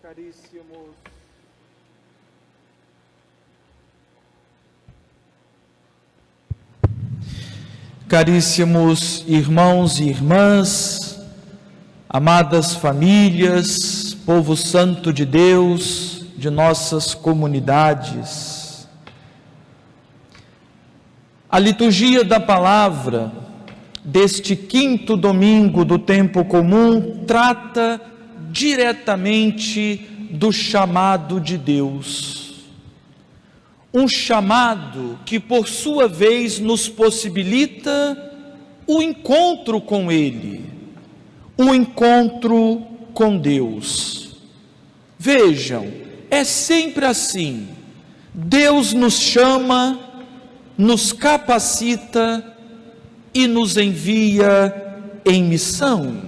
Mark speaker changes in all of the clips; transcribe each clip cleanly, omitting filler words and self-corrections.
Speaker 1: caríssimos. Caríssimos irmãos e irmãs, amadas famílias, povo santo de Deus, de nossas comunidades. A liturgia da palavra deste quinto domingo do tempo comum trata diretamente do chamado de Deus. Um chamado que, por sua vez, nos possibilita o encontro com Ele, o encontro com Deus. Vejam, é sempre assim. Deus nos chama, nos capacita e nos envia em missão.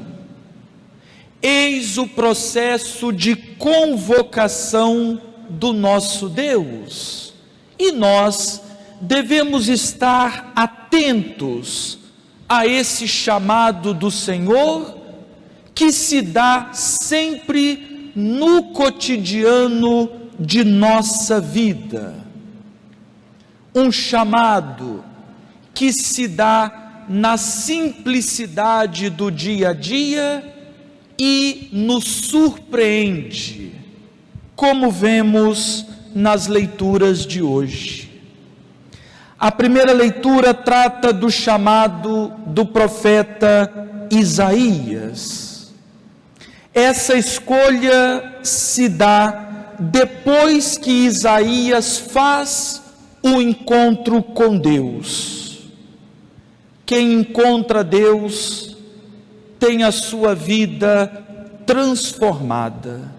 Speaker 1: Eis o processo de convocação do nosso Deus. E nós devemos estar atentos a esse chamado do Senhor, que se dá sempre no cotidiano de nossa vida. Um chamado que se dá na simplicidade do dia a dia e nos surpreende, como vemos nas leituras de hoje. A primeira leitura trata do chamado do profeta Isaías. Essa escolha se dá depois que Isaías faz o encontro com Deus. Quem encontra Deus tem a sua vida transformada.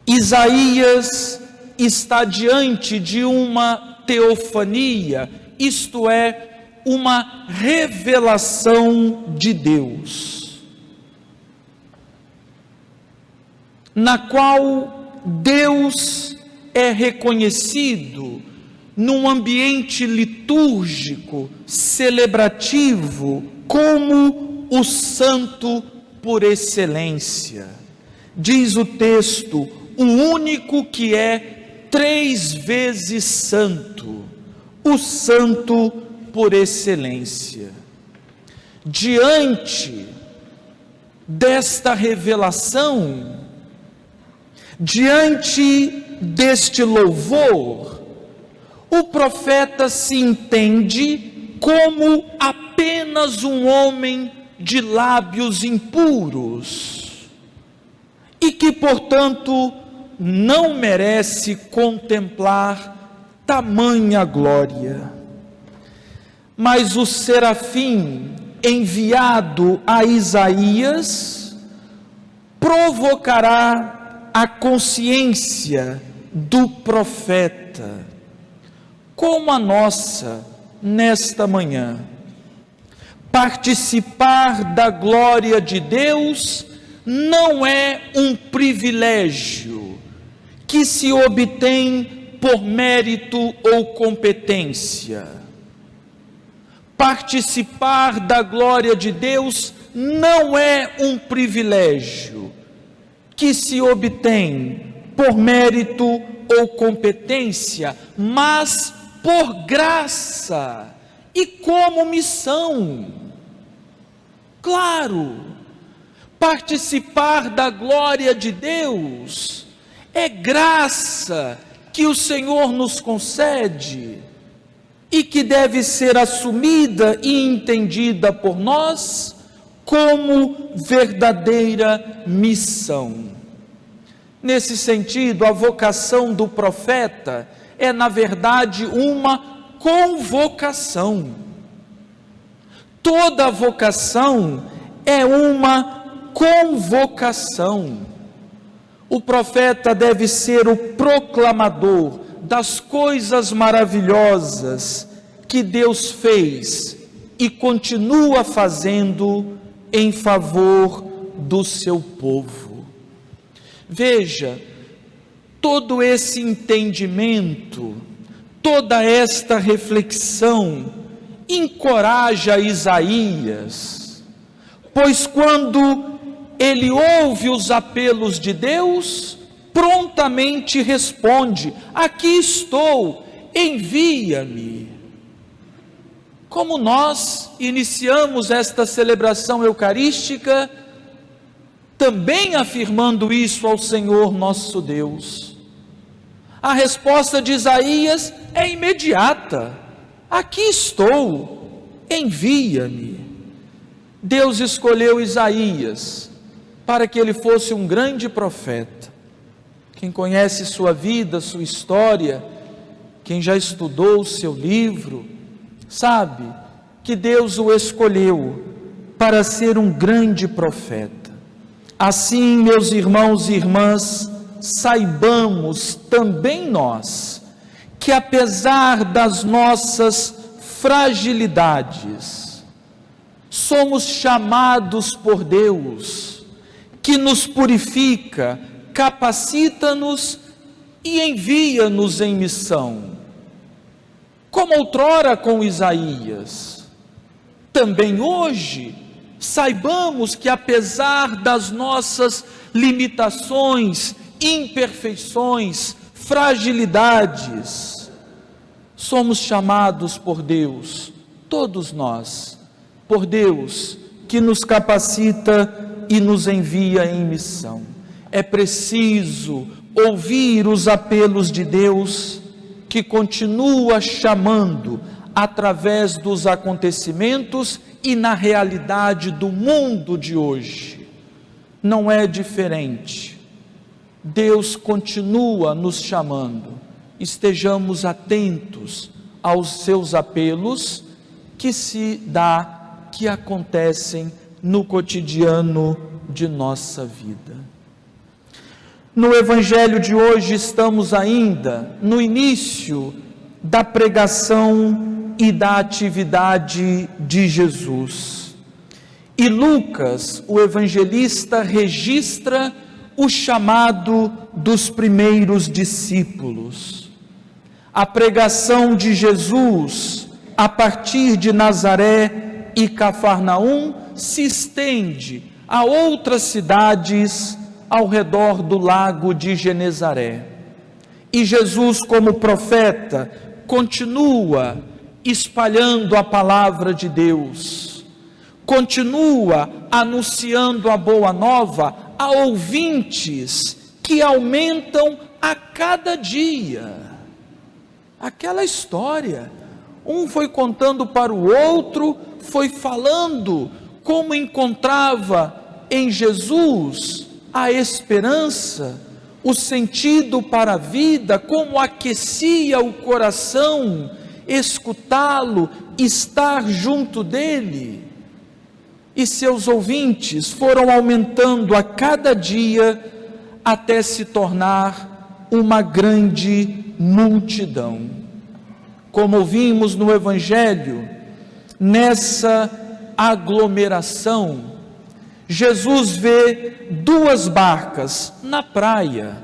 Speaker 1: Isaías está diante de uma teofania, isto é, uma revelação de Deus, na qual Deus é reconhecido num ambiente litúrgico, celebrativo, como o santo por excelência. Diz o texto, o único que é 3 vezes santo, o santo por excelência. Diante desta revelação, diante deste louvor, o profeta se entende como apenas um homem de lábios impuros e que, portanto, não merece contemplar tamanha glória. Mas o serafim enviado a Isaías provocará a consciência do profeta, como a nossa nesta manhã. Participar da glória de Deus não é um privilégio que se obtém por mérito ou competência. Participar da glória de Deus não é um privilégio que se obtém por mérito ou competência, mas por graça e como missão. Claro, participar da glória de Deus é graça que o Senhor nos concede e que deve ser assumida e entendida por nós como verdadeira missão. Nesse sentido, a vocação do profeta é, na verdade, uma convocação. Toda vocação é uma convocação. O profeta deve ser o proclamador das coisas maravilhosas que Deus fez e continua fazendo em favor do seu povo. Veja, todo esse entendimento, toda esta reflexão encoraja Isaías, pois quando ele ouve os apelos de Deus, prontamente responde: aqui estou, envia-me. Como nós iniciamos esta celebração eucarística, também afirmando isso ao Senhor nosso Deus. A resposta de Isaías é imediata: aqui estou, envia-me. Deus escolheu Isaías para que ele fosse um grande profeta. Quem conhece sua vida, sua história, quem já estudou o seu livro, sabe que Deus o escolheu para ser um grande profeta. Assim, meus irmãos e irmãs, saibamos também nós que, apesar das nossas fragilidades, somos chamados por Deus, que nos purifica, capacita-nos e envia-nos em missão. Como outrora com Isaías, também hoje, saibamos que, apesar das nossas limitações, imperfeições, fragilidades, somos chamados por Deus, todos nós, por Deus, que nos capacita e nos envia em missão. É preciso ouvir os apelos de Deus, que continua chamando através dos acontecimentos e na realidade do mundo de hoje. Não é diferente. Deus continua nos chamando. Estejamos atentos aos seus apelos que acontecem no cotidiano de nossa vida. No Evangelho de hoje estamos ainda no início da pregação e da atividade de Jesus. E Lucas, o evangelista, registra o chamado dos primeiros discípulos. A pregação de Jesus, a partir de Nazaré e Cafarnaum, se estende a outras cidades ao redor do lago de Genezaré. E Jesus, como profeta, continua espalhando a palavra de Deus, continua anunciando a boa nova a ouvintes que aumentam a cada dia. Aquela história, um foi contando para o outro, foi falando como encontrava em Jesus a esperança, o sentido para a vida, como aquecia o coração, escutá-lo, estar junto dele. E seus ouvintes foram aumentando a cada dia, até se tornar uma grande multidão. Como ouvimos no Evangelho, nessa aglomeração, Jesus vê duas barcas na praia.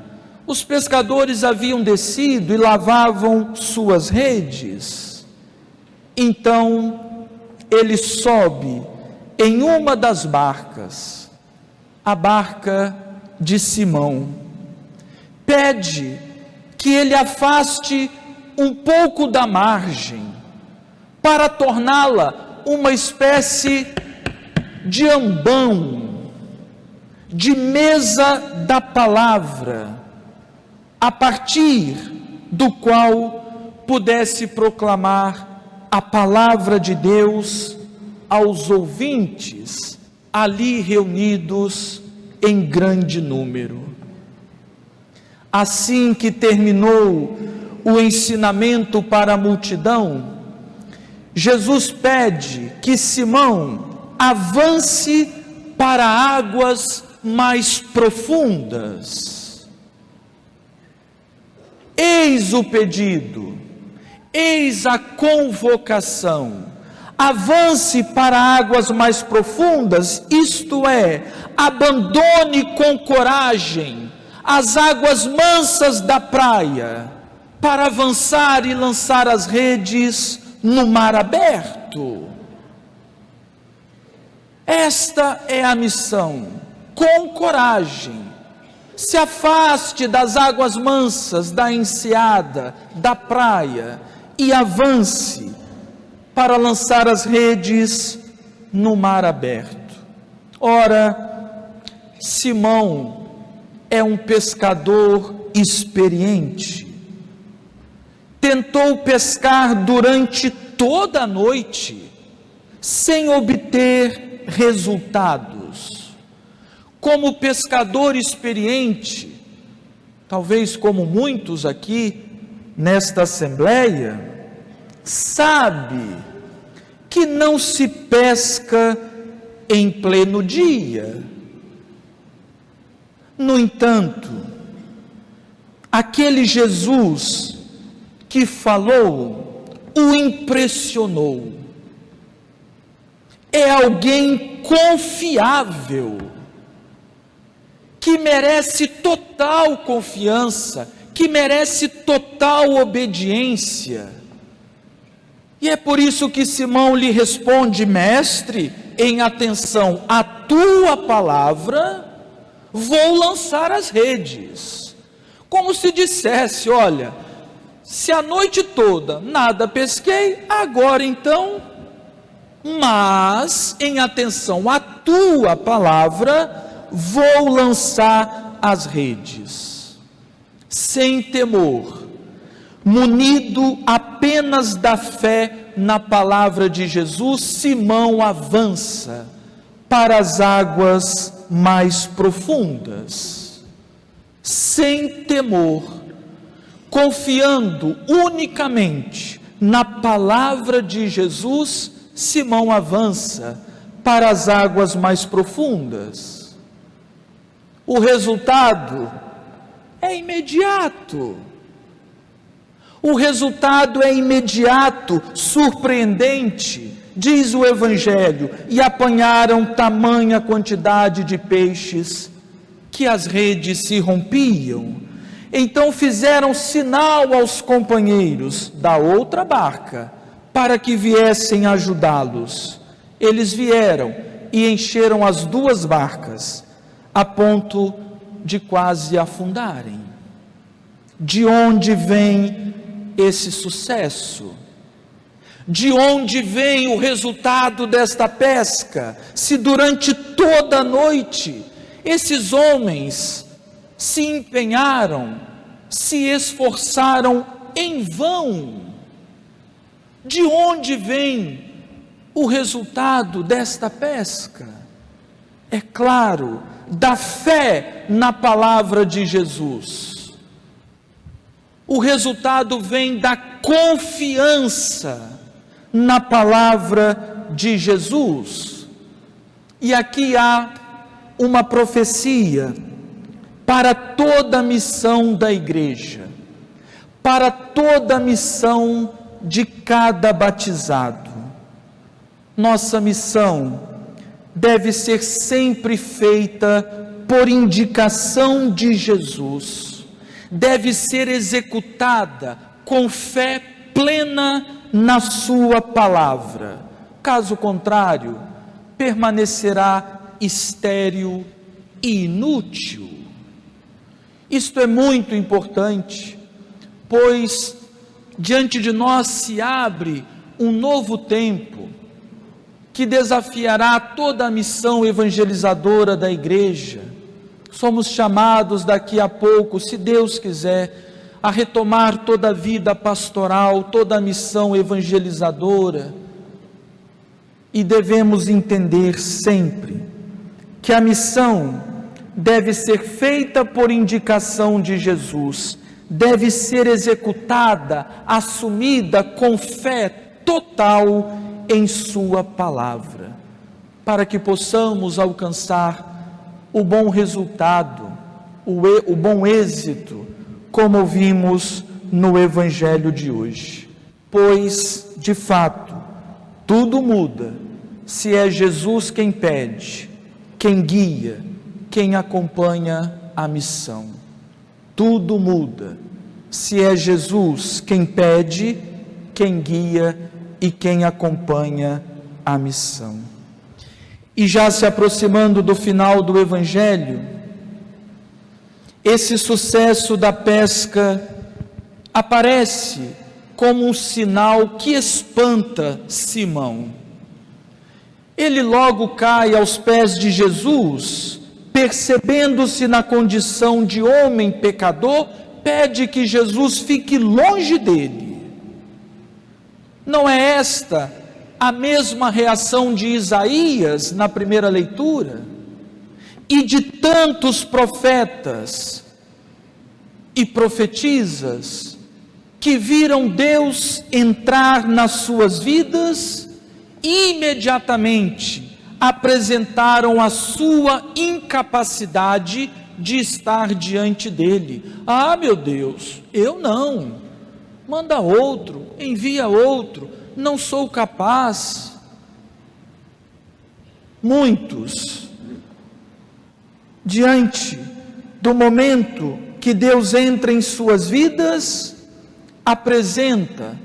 Speaker 1: Os pescadores haviam descido e lavavam suas redes. Então, ele sobe em uma das barcas, a barca de Simão. Pede que ele afaste um pouco da margem, para torná-la uma espécie de ambão, de mesa da palavra, a partir do qual pudesse proclamar a palavra de Deus aos ouvintes ali reunidos em grande número. Assim que terminou o ensinamento para a multidão, Jesus pede que Simão avance para águas mais profundas. Eis o pedido, eis a convocação. Avance para águas mais profundas, isto é, abandone com coragem as águas mansas da praia, para avançar e lançar as redes no mar aberto. Esta é a missão com coragem, se afaste das águas mansas, da enseada, da praia e avance para lançar as redes no mar aberto. Ora, Simão é um pescador experiente. Tentou pescar durante toda a noite, sem obter resultados. Como pescador experiente, talvez como muitos aqui nesta assembleia, sabe que não se pesca em pleno dia. No entanto, aquele Jesus que falou o impressionou. É alguém confiável, que merece total confiança, que merece total obediência. E é por isso que Simão lhe responde: mestre, em atenção à tua palavra, vou lançar as redes. Como se dissesse: olha, se a noite toda nada pesquei, agora então, mas em atenção à tua palavra, vou lançar as redes. Sem temor, munido apenas da fé na palavra de Jesus, Simão avança para as águas mais profundas. Sem temor, confiando unicamente na palavra de Jesus, Simão avança para as águas mais profundas. O resultado é imediato. O resultado é imediato, surpreendente, diz o Evangelho, e apanharam tamanha quantidade de peixes que as redes se rompiam. Então fizeram sinal aos companheiros da outra barca, para que viessem ajudá-los. Eles vieram e encheram as duas barcas, a ponto de quase afundarem. De onde vem esse sucesso? De onde vem o resultado desta pesca? Se durante toda a noite esses homens se empenharam, se esforçaram em vão. De onde vem o resultado desta pesca? É claro, da fé na palavra de Jesus. O resultado vem da confiança na palavra de Jesus. E aqui há uma profecia para toda a missão da igreja, para toda a missão de cada batizado. Nossa missão deve ser sempre feita por indicação de Jesus, deve ser executada com fé plena na sua palavra. Caso contrário, permanecerá estéril e inútil. Isto é muito importante, pois diante de nós se abre um novo tempo que desafiará toda a missão evangelizadora da igreja. Somos chamados daqui a pouco, se Deus quiser, a retomar toda a vida pastoral, toda a missão evangelizadora. E devemos entender sempre que a missão deve ser feita por indicação de Jesus, deve ser executada, assumida com fé total em sua palavra, para que possamos alcançar o bom resultado, o bom êxito, como vimos no Evangelho de hoje. Pois, de fato, tudo muda se é Jesus quem pede, quem guia, quem acompanha a missão. Tudo muda se é Jesus quem pede, quem guia e quem acompanha a missão. E já se aproximando do final do Evangelho, esse sucesso da pesca aparece como um sinal que espanta Simão. Ele logo cai aos pés de Jesus, percebendo-se na condição de homem pecador, pede que Jesus fique longe dele. Não é esta a mesma reação de Isaías na primeira leitura? E de tantos profetas e profetisas que viram Deus entrar nas suas vidas e imediatamente apresentaram a sua incapacidade de estar diante dele. Ah, meu Deus, eu não. Manda outro, envia outro, não sou capaz. Muitos, diante do momento que Deus entra em suas vidas, apresenta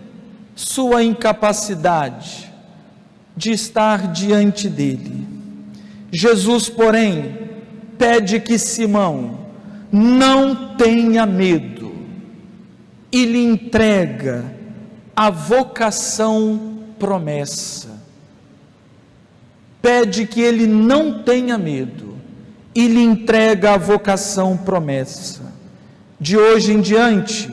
Speaker 1: sua incapacidade de estar diante dele. Jesus, porém, pede que Simão não tenha medo e lhe entrega a vocação promessa. Pede que ele não tenha medo e lhe entrega a vocação promessa. De hoje em diante,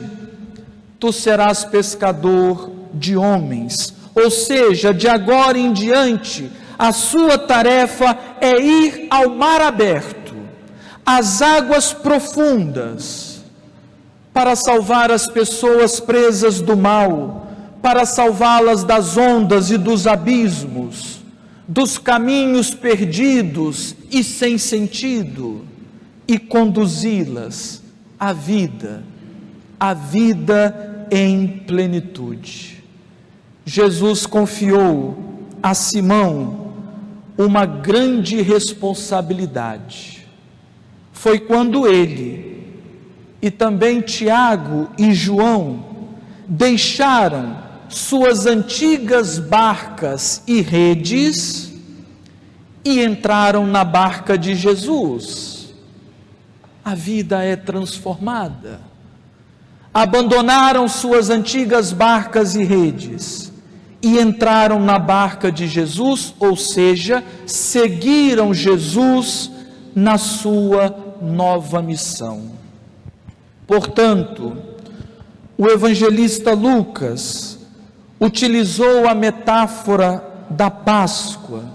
Speaker 1: tu serás pescador de homens. Ou seja, de agora em diante, a sua tarefa é ir ao mar aberto, às águas profundas, para salvar as pessoas presas do mal, para salvá-las das ondas e dos abismos, dos caminhos perdidos e sem sentido, e conduzi-las à vida em plenitude. Jesus confiou a Simão uma grande responsabilidade. Foi quando ele, e também Tiago e João, deixaram suas antigas barcas e redes e entraram na barca de Jesus. A vida é transformada. Abandonaram suas antigas barcas e redes e entraram na barca de Jesus, ou seja, seguiram Jesus na sua nova missão. Portanto, o evangelista Lucas utilizou a metáfora da Páscoa,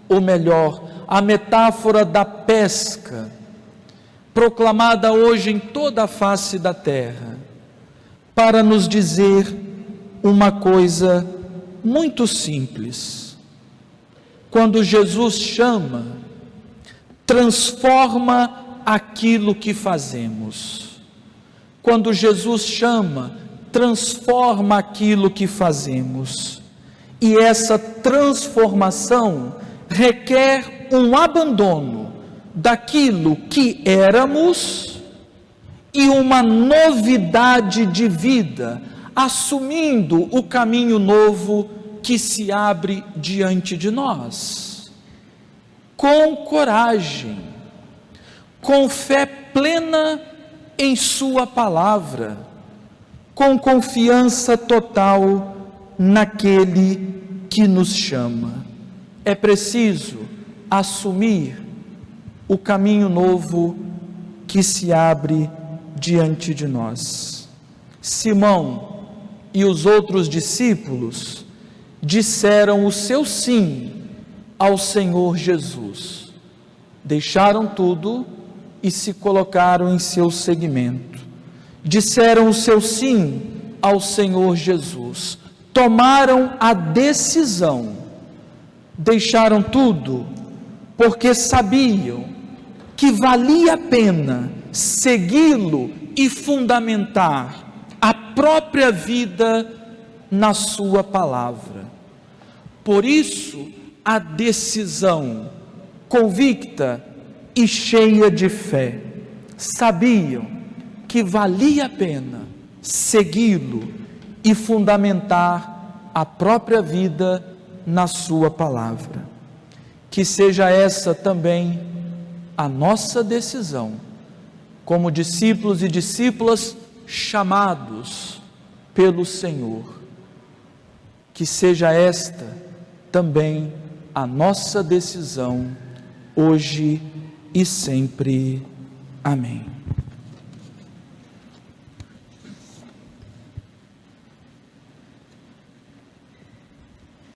Speaker 1: ou melhor, a metáfora da pesca, proclamada hoje em toda a face da terra, para nos dizer uma coisa muito simples. Quando Jesus chama, transforma aquilo que fazemos. Quando Jesus chama, transforma aquilo que fazemos. E essa transformação requer um abandono daquilo que éramos e uma novidade de vida, assumindo o caminho novo que se abre diante de nós. Com coragem, com fé plena em sua palavra, com confiança total naquele que nos chama. É preciso assumir o caminho novo que se abre diante de nós. Simão e os outros discípulos disseram o seu sim ao Senhor Jesus. Deixaram tudo e se colocaram em seu seguimento. Disseram o seu sim ao Senhor Jesus. Tomaram a decisão. Deixaram tudo porque sabiam que valia a pena segui-lo e fundamentar a própria vida na sua palavra. Por isso, a decisão convicta e cheia de fé. Sabiam que valia a pena segui-lo e fundamentar a própria vida na sua palavra. que seja essa também a nossa decisão, como discípulos e discípulas chamados pelo Senhor. Que seja esta também a nossa decisão, hoje e sempre. Amém.